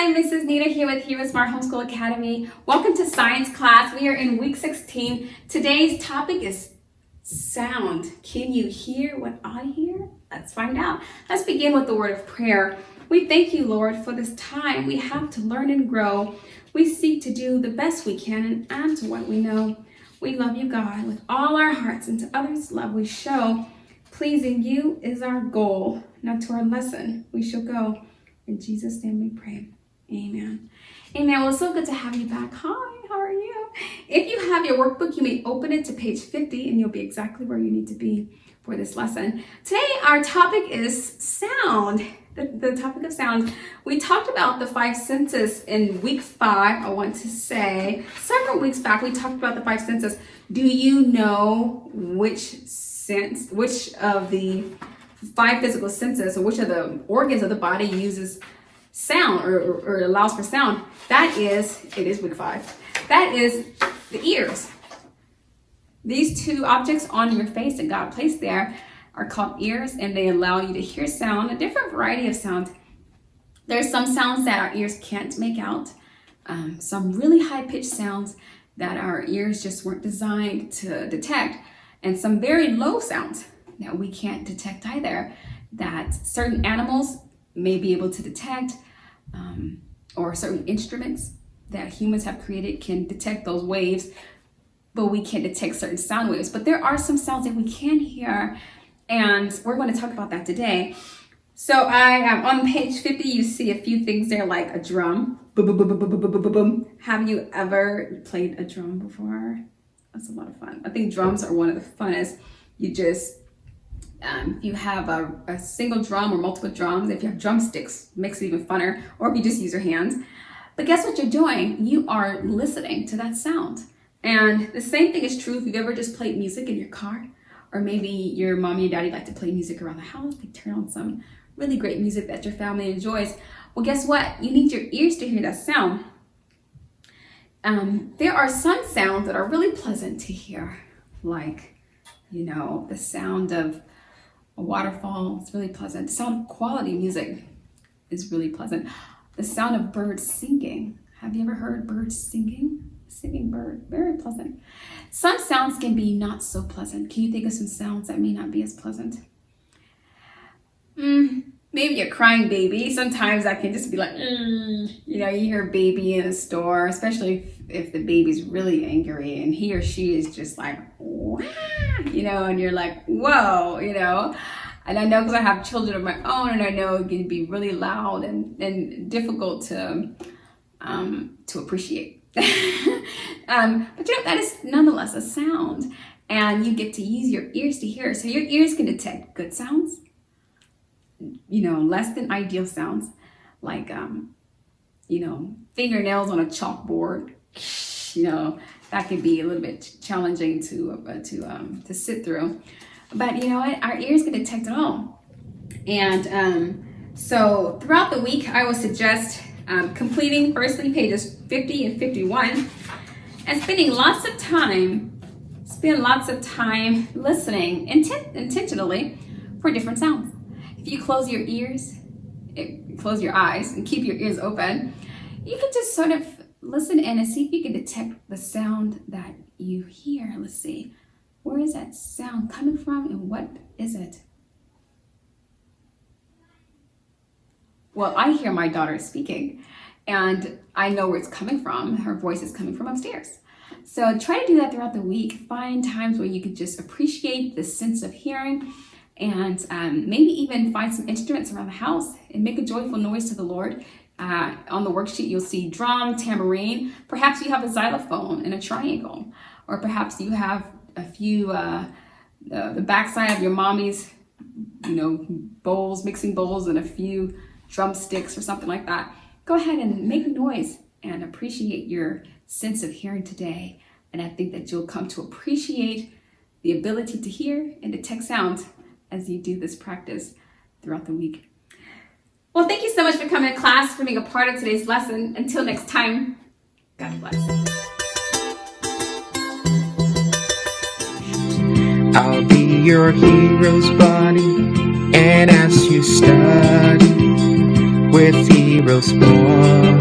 Hi, Mrs. Nita here with Heroesmart Homeschool Academy. Welcome to science class. We are in week 16. Today's topic is sound. Can you hear what I hear? Let's find out. Let's begin with the word of prayer. We thank you, Lord, for this time we have to learn and grow. We seek to do the best we can and add to what we know. We love you, God, with all our hearts, and to others' love we show. Pleasing you is our goal. Now to our lesson we shall go. In Jesus' name we pray. Amen. Amen. Well, it's so good to have you back. Hi, how are you? If you have your workbook, you may open it to page 50 and you'll be exactly where you need to be for this lesson. Today, our topic is sound. The topic of sound. We talked about the 5 senses in week 5. I want to say several weeks back, we talked about the 5 senses. Do you know which of the 5 physical senses, or which of the organs of the body uses sound or allows for sound? It is week 5. That is the ears. These 2 objects on your face that God placed there are called ears, and they allow you to hear sound, a different variety of sound. There's some sounds that our ears can't make out, some really high-pitched sounds that our ears just weren't designed to detect, and some very low sounds that we can't detect either, that certain animals may be able to detect, or certain instruments that humans have created can detect those waves, but we can't detect certain sound waves. But there are some sounds that we can hear, and we're going to talk about that today. So I am on page 50. You see a few things there, like a drum. Boom, boom, boom, boom, boom, boom, boom, boom. Have you ever played a drum before? That's a lot of fun. I think drums are one of the funnest. You just if you have a single drum or multiple drums, if you have drumsticks, it makes it even funner, or if you just use your hands. But guess what you're doing? You are listening to that sound. And the same thing is true if you've ever just played music in your car, or maybe your mommy and daddy like to play music around the house. They turn on some really great music that your family enjoys. Well, guess what? You need your ears to hear that sound. There are some sounds that are really pleasant to hear, like, the sound of a waterfall is really pleasant. The sound of quality music is really pleasant. The sound of birds singing. Have you ever heard birds singing? Singing bird, very pleasant. Some sounds can be not so pleasant. Can you think of some sounds that may not be as pleasant? Maybe a crying baby. Sometimes that can just be like, you hear a baby in a store, especially if the baby's really angry and he or she is just like, wow, and you're like, whoa, And I know because I have children of my own, and I know it can be really loud and difficult to appreciate. But that is nonetheless a sound, and you get to use your ears to hear. So your ears can detect good sounds, less than ideal sounds, like fingernails on a chalkboard. That can be a little bit challenging to sit through. But you know what? Our ears can detect it all. And so throughout the week, I would suggest completing firstly pages 50 and 51 and spend lots of time listening intentionally for different sounds. If you close your eyes and keep your ears open, you can just sort of listen in and see if you can detect the sound that you hear. Let's see. Where is that sound coming from, and what is it? Well, I hear my daughter speaking, and I know where it's coming from. Her voice is coming from upstairs. So try to do that throughout the week. Find times where you can just appreciate the sense of hearing, and maybe even find some instruments around the house and make a joyful noise to the Lord. On the worksheet, you'll see drum, tambourine. Perhaps you have a xylophone and a triangle, or perhaps you have a few, the backside of your mommy's, bowls, mixing bowls, and a few drumsticks or something like that. Go ahead and make noise and appreciate your sense of hearing today. And I think that you'll come to appreciate the ability to hear and detect sound as you do this practice throughout the week. Well, thank you so much for coming to class, for being a part of today's lesson. Until next time, God bless. I'll be your hero's buddy, and as you study with Heroesmart,